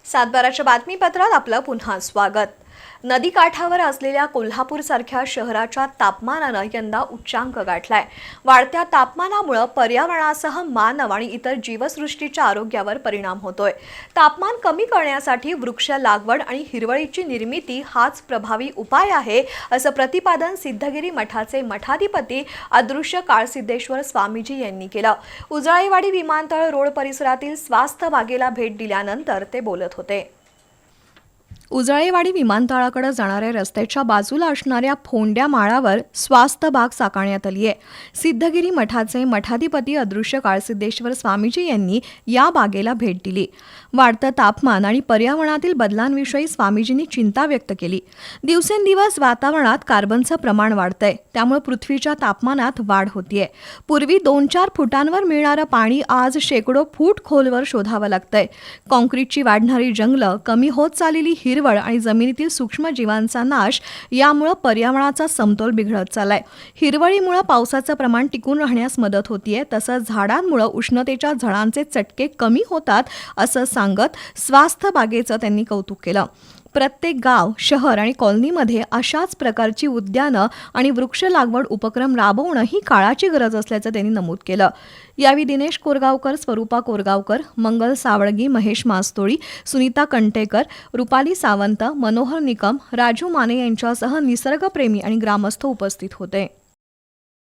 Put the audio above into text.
सातबाराच्या बातमीपत्रात आपलं पुन्हा स्वागत। नदी काठावर असलेल्या कोल्हापूरसारख्या शहराच्या तापमानानं यंदा उच्चांक गाठलाय। वाढत्या तापमानामुळे पर्यावरणासह मानव आणि इतर जीवसृष्टीच्या आरोग्यावर परिणाम होतोय। तापमान कमी करण्यासाठी वृक्ष लागवड आणि हिरवळीची निर्मिती हाच प्रभावी उपाय आहे, असं प्रतिपादन सिद्धगिरी मठाचे मठाधिपती अदृश्य काळसिद्धेश्वर स्वामीजी यांनी केलं। उजळाईवाडी विमानतळ रोड परिसरातील स्वास्थ्य बागेला भेट दिल्यानंतर ते बोलत होते। उजळाईवाडी विमानतळाकडे जाणाऱ्या रस्त्याच्या बाजूला असणाऱ्या फोंड्या माळावर स्वास्थ्य बाग साकारण्यात आली आहे। सिद्धगिरी मठाचे मठाधिपती अदृश्य काळसिद्धेश्वर स्वामीजी यांनी या बागेला भेट दिली। वाढतं तापमान आणि पर्यावरणातील बदलांविषयी स्वामीजींनी चिंता व्यक्त केली। दिवसेंदिवस वातावरणात कार्बनचं प्रमाण वाढतंय, त्यामुळे पृथ्वीच्या तापमानात वाढ होतीये। पूर्वी 2-4 फुटांवर मिळणारं पाणी आज शेकडो फूट खोलवर शोधावं लागतंय। काँक्रीटची वाढणारी जंगलं, कमी होत चाललेली हिरवळ आणि जमिनीतील सूक्ष्म जीवांचा नाश यामुळे पर्यावरणाचा समतोल बिघडत चाललाय। हिरवळीमुळे पावसाचं प्रमाण टिकून राहण्यास मदत होतीये, तसंच झाडांमुळे उष्णतेच्या झळांचे चटके कमी होतात, असं सांगत स्वास्थ्य बागेचं त्यांनी कौतुक केलं। प्रत्येक गाव, शहर आणि कॉलनीमध्ये अशाच प्रकारची उद्यानं आणि वृक्ष लागवड उपक्रम राबवणं ही काळाची गरज असल्याचं त्यांनी नमूद केलं। यावेळी दिनेश कोरगावकर, स्वरूपा कोरगावकर, मंगल सावळगी, महेश मास्तोळी, सुनीता कंटेकर, रुपाली सावंत, मनोहर निकम, राजू माने यांच्यासह निसर्गप्रेमी आणि ग्रामस्थ उपस्थित होते।